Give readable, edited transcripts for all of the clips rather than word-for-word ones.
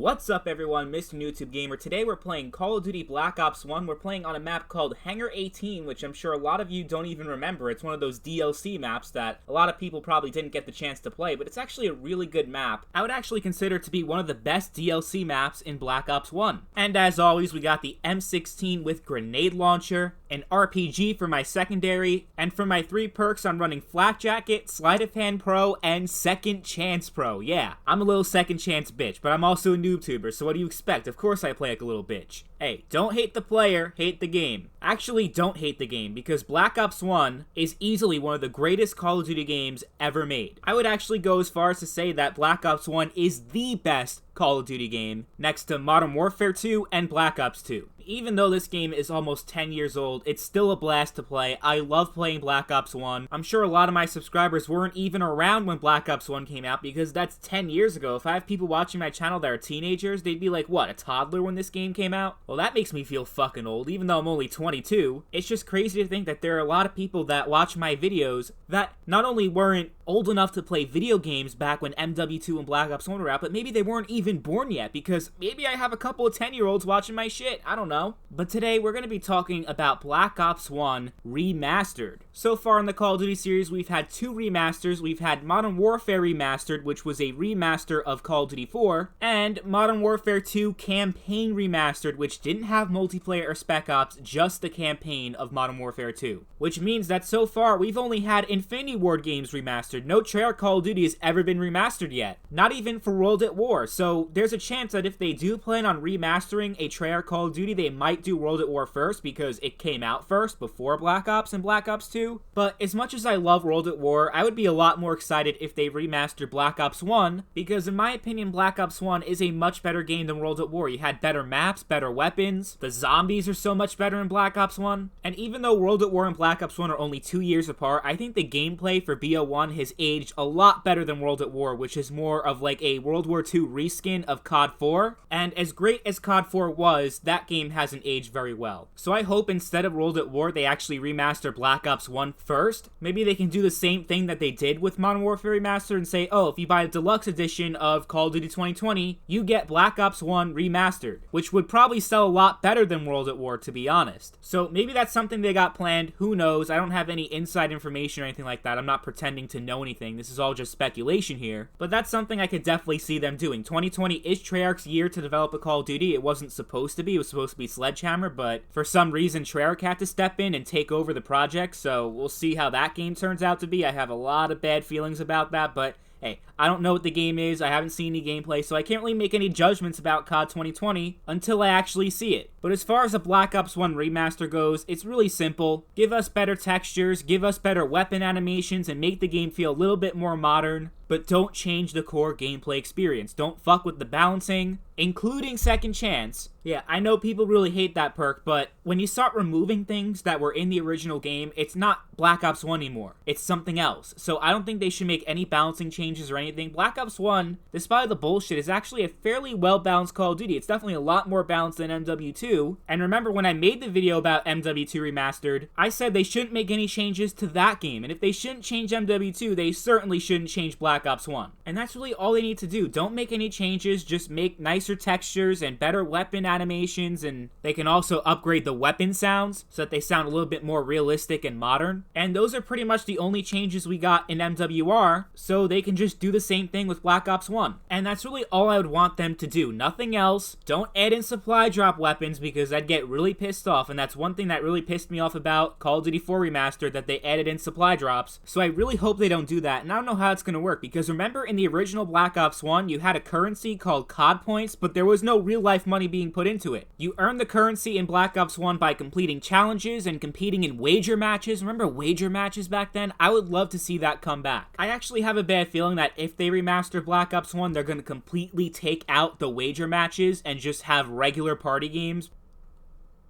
What's up everyone, Mr. YouTube Gamer. Today we're playing Call of Duty Black Ops 1. We're playing on a map called Hangar 18, which I'm sure a lot of you don't even remember. It's one of those DLC maps that a lot of people probably didn't get the chance to play, but it's actually a really good map. I would actually consider it to be one of the best DLC maps in Black Ops 1. And as always, we got the M16 with grenade launcher, an RPG for my secondary, and for my 3 perks I'm running Flak Jacket, Sleight of Hand Pro, and Second Chance Pro. Yeah, I'm a little second chance bitch, but I'm also a NoobTuber, so what do you expect? Of course I play like a little bitch. Hey, don't hate the player, hate the game. Actually, don't hate the game, because Black Ops 1 is easily one of the greatest Call of Duty games ever made. I would actually go as far as to say that Black Ops 1 is the best Call of Duty game, next to Modern Warfare 2 and Black Ops 2. Even though this game is almost 10 years old, it's still a blast to play. I love playing Black Ops 1. I'm sure a lot of my subscribers weren't even around when Black Ops 1 came out, because that's 10 years ago. If I have people watching my channel that are teenagers, they'd be like, what, a toddler when this game came out? Well, that makes me feel fucking old, even though I'm only 22. It's just crazy to think that there are a lot of people that watch my videos that not only weren't old enough to play video games back when MW2 and Black Ops 1 were out, but maybe they weren't even born yet, because maybe I have a couple of 10-year-olds watching my shit. I don't know. But today we're going to be talking about Black Ops 1 Remastered. So far in the Call of Duty series, we've had 2 remasters. We've had Modern Warfare Remastered, which was a remaster of Call of Duty 4, and Modern Warfare 2 Campaign Remastered, which didn't have multiplayer or Spec Ops, just the campaign of Modern Warfare 2. Which means that so far, we've only had Infinity Ward games remastered. No Treyarch Call of Duty has ever been remastered yet. Not even for World at War. So there's a chance that if they do plan on remastering a Treyarch Call of Duty, they might do World at War first, because it came out first before Black Ops and Black Ops 2. But as much as I love World at War, I would be a lot more excited if they remaster Black Ops 1, because in my opinion, Black Ops 1 is a much better game than World at War. You had better maps, better weapons, the zombies are so much better in Black Ops 1, and even though World at War and Black Ops 1 are only 2 years apart, I think the gameplay for BO1 has aged a lot better than World at War, which is more of like a World War II reskin of COD 4, and as great as COD 4 was, that game hasn't aged very well. So I hope instead of World at War, they actually remaster Black Ops 1 first. Maybe they can do the same thing that they did with Modern Warfare Remastered and say, oh, if you buy a deluxe edition of Call of Duty 2020, you get Black Ops 1 Remastered, which would probably sell a lot better than World at War, to be honest. So maybe that's something they got planned, who knows. I don't have any inside information or anything like that. I'm not pretending to know anything. This is all just speculation here. But that's something I could definitely see them doing. 2020 is Treyarch's year to develop a Call of Duty. It wasn't supposed to be. It was supposed to be Sledgehammer, but for some reason Treyarch had to step in and take over the project, so we'll see how that game turns out to be. I have a lot of bad feelings about that, but hey, I don't know what the game is, I haven't seen any gameplay, so I can't really make any judgments about COD 2020 until I actually see it. But as far as a Black Ops 1 remaster goes, it's really simple. Give us better textures, give us better weapon animations, and make the game feel a little bit more modern, but don't change the core gameplay experience. Don't fuck with the balancing, including Second Chance. Yeah, I know people really hate that perk, but when you start removing things that were in the original game, it's not Black Ops 1 anymore. It's something else. So I don't think they should make any balancing changes or anything. Black Ops 1, despite the bullshit, is actually a fairly well-balanced Call of Duty. It's definitely a lot more balanced than MW2. And remember, when I made the video about MW2 Remastered, I said they shouldn't make any changes to that game. And if they shouldn't change MW2, they certainly shouldn't change Black Ops 1. And that's really all they need to do. Don't make any changes, just make nicer textures and better weapon animations, and they can also upgrade the weapon sounds so that they sound a little bit more realistic and modern. And those are pretty much the only changes we got in MWR, so they can just do the same thing with Black Ops 1. And that's really all I would want them to do. Nothing else. Don't add in supply drop weapons, because I'd get really pissed off, and that's one thing that really pissed me off about Call of Duty 4 Remastered, that they added in supply drops. So I really hope they don't do that, and I don't know how it's gonna work, because remember in the original Black Ops 1, you had a currency called COD points, but there was no real life money being put into it. You earned the currency in Black Ops 1 by completing challenges and competing in wager matches. Remember wager matches back then? I would love to see that come back. I actually have a bad feeling that if they remaster Black Ops 1, they're gonna completely take out the wager matches and just have regular party games,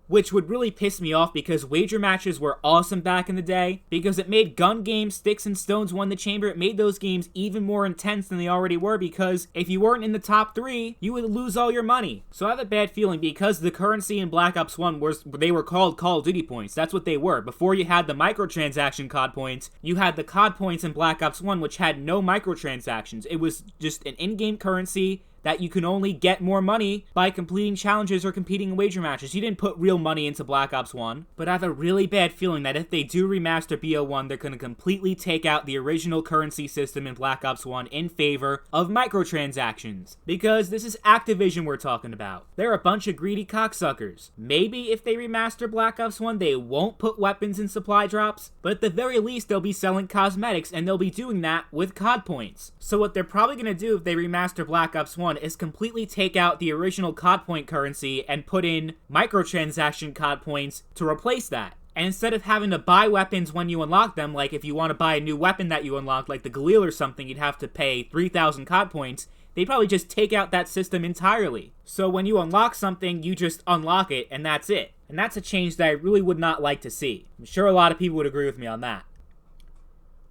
which would really piss me off, because wager matches were awesome back in the day, because it made gun games, Sticks and Stones won the chamber, it made those games even more intense than they already were, because if you weren't in the top 3, you would lose all your money. So I have a bad feeling, because the currency in Black Ops 1 they were called Call of Duty points. That's what they were. Before you had the microtransaction COD points, you had the COD points in Black Ops 1, which had no microtransactions. It was just an in-game currency that you can only get more money by completing challenges or competing in wager matches. You didn't put real money into Black Ops 1, but I have a really bad feeling that if they do remaster BO1, they're going to completely take out the original currency system in Black Ops 1 in favor of microtransactions. Because this is Activision we're talking about. They're a bunch of greedy cocksuckers. Maybe if they remaster Black Ops 1, they won't put weapons in supply drops, but at the very least, they'll be selling cosmetics, and they'll be doing that with COD points. So what they're probably going to do if they remaster Black Ops 1 is completely take out the original COD point currency and put in microtransaction COD points to replace that. And instead of having to buy weapons when you unlock them, like if you want to buy a new weapon that you unlocked, like the Galil or something, you'd have to pay 3,000 COD points, they'd probably just take out that system entirely. So when you unlock something, you just unlock it, and that's it. And that's a change that I really would not like to see. I'm sure a lot of people would agree with me on that.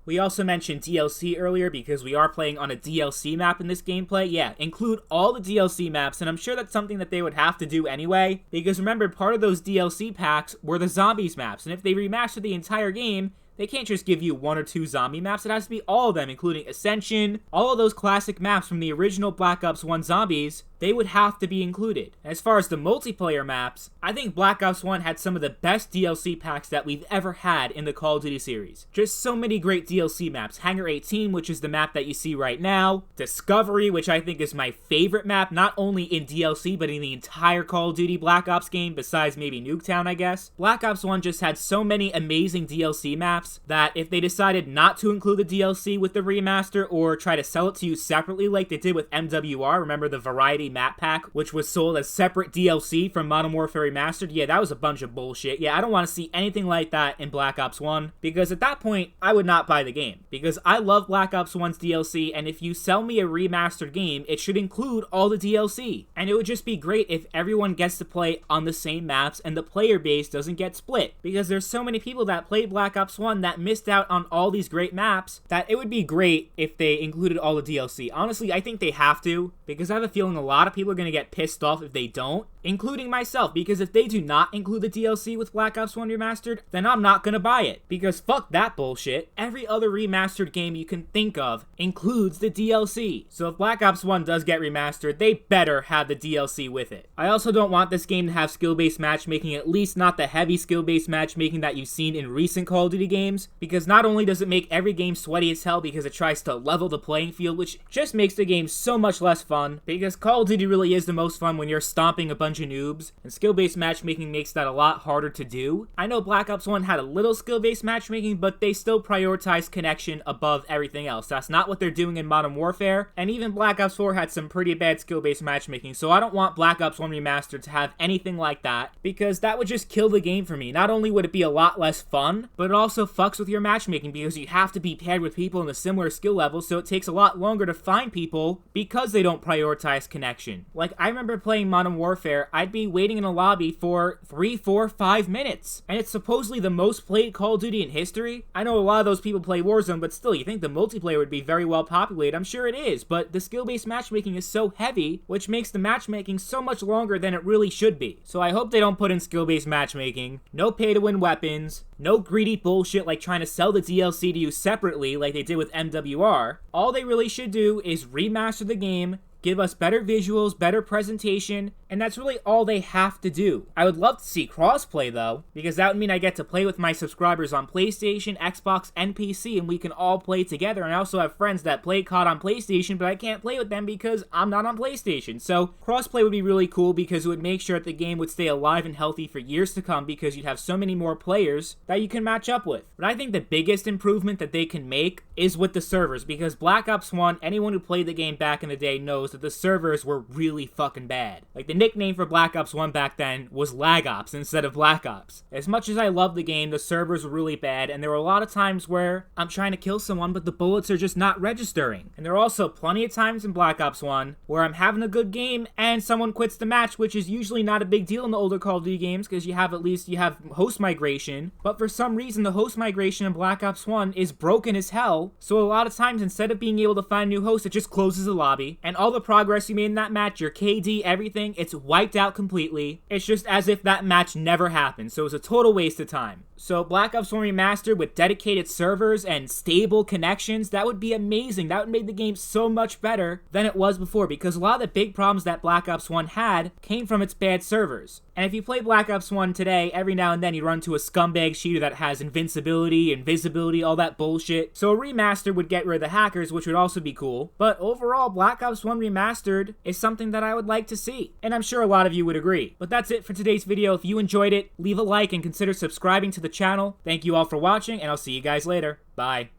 We also mentioned DLC earlier because we are playing on a DLC map in this gameplay. Yeah, include all the DLC maps, and I'm sure that's something that they would have to do anyway, because remember, part of those DLC packs were the zombies maps, and if they remaster the entire game, they can't just give you 1 or 2 zombie maps. It has to be all of them, including Ascension, all of those classic maps from the original Black Ops 1 zombies. They would have to be included. As far as the multiplayer maps, I think Black Ops 1 had some of the best DLC packs that we've ever had in the Call of Duty series. Just so many great DLC maps. Hangar 18, which is the map that you see right now. Discovery, which I think is my favorite map, not only in DLC, but in the entire Call of Duty Black Ops game, besides maybe Nuketown, I guess. Black Ops 1 just had so many amazing DLC maps that if they decided not to include the DLC with the remaster or try to sell it to you separately like they did with MWR, remember the Variety map pack, which was sold as separate DLC from Modern Warfare Remastered? Yeah, that was a bunch of bullshit. Yeah, I don't want to see anything like that in Black Ops 1, because at that point, I would not buy the game, because I love Black Ops 1's DLC, and if you sell me a remastered game, it should include all the DLC, and it would just be great if everyone gets to play on the same maps and the player base doesn't get split, because there's so many people that played Black Ops 1 that missed out on all these great maps that it would be great if they included all the DLC. Honestly, I think they have to, because I have a feeling a lot of people are going to get pissed off if they don't, including myself, because if they do not include the DLC with Black Ops 1 Remastered, then I'm not going to buy it, because fuck that bullshit. Every other remastered game you can think of includes the DLC. So if Black Ops 1 does get remastered, they better have the DLC with it. I also don't want this game to have skill-based matchmaking, at least not the heavy skill-based matchmaking that you've seen in recent Call of Duty games, because not only does it make every game sweaty as hell because it tries to level the playing field, which just makes the game so much less fun, because Call of Duty really is the most fun when you're stomping a bunch of noobs, and skill-based matchmaking makes that a lot harder to do. I know Black Ops 1 had a little skill-based matchmaking, but they still prioritize connection above everything else. That's not what they're doing in Modern Warfare, and even Black Ops 4 had some pretty bad skill-based matchmaking, so I don't want Black Ops 1 Remastered to have anything like that, because that would just kill the game for me. Not only would it be a lot less fun, but it also fucks with your matchmaking, because you have to be paired with people in a similar skill level, so it takes a lot longer to find people because they don't prioritize connection. Like, I remember playing Modern Warfare, I'd be waiting in a lobby for 3, 4, 5 minutes, and it's supposedly the most played Call of Duty in history. I know a lot of those people play Warzone, but still, you think the multiplayer would be very well populated. I'm sure it is, but the skill-based matchmaking is so heavy, which makes the matchmaking so much longer than it really should be. So I hope they don't put in skill-based matchmaking, no pay-to-win weapons, no greedy bullshit like trying to sell the DLC to you separately like they did with MWR. All they really should do is remaster the game, give us better visuals, better presentation, and that's really all they have to do. I would love to see crossplay though, because that would mean I get to play with my subscribers on PlayStation, Xbox, and PC, and we can all play together. And I also have friends that play COD on PlayStation, but I can't play with them because I'm not on PlayStation. So crossplay would be really cool because it would make sure that the game would stay alive and healthy for years to come, because you'd have so many more players that you can match up with. But I think the biggest improvement that they can make is with the servers, because Black Ops 1, anyone who played the game back in the day knows that the servers were really fucking bad. Like, the nickname for Black Ops 1 back then was Lag Ops instead of Black Ops. As much as I love the game, the servers were really bad, and there were a lot of times where I'm trying to kill someone, but the bullets are just not registering. And there are also plenty of times in Black Ops 1 where I'm having a good game and someone quits the match, which is usually not a big deal in the older Call of Duty games, because you have host migration, but for some reason the host migration in Black Ops 1 is broken as hell, so a lot of times instead of being able to find a new host, it just closes the lobby, and all the the progress you made in that match, your KD, everything, it's wiped out completely. It's just as if that match never happened, so it was a total waste of time. So Black Ops 1 Remastered with dedicated servers and stable connections, that would be amazing. That would make the game so much better than it was before, because a lot of the big problems that Black Ops 1 had came from its bad servers. And if you play Black Ops 1 today, every now and then you run into a scumbag shooter that has invincibility, invisibility, all that bullshit. So a remaster would get rid of the hackers, which would also be cool. But overall, Black Ops 1 Remastered is something that I would like to see. And I'm sure a lot of you would agree. But that's it for today's video. If you enjoyed it, leave a like and consider subscribing to the channel. Thank you all for watching, and I'll see you guys later. Bye.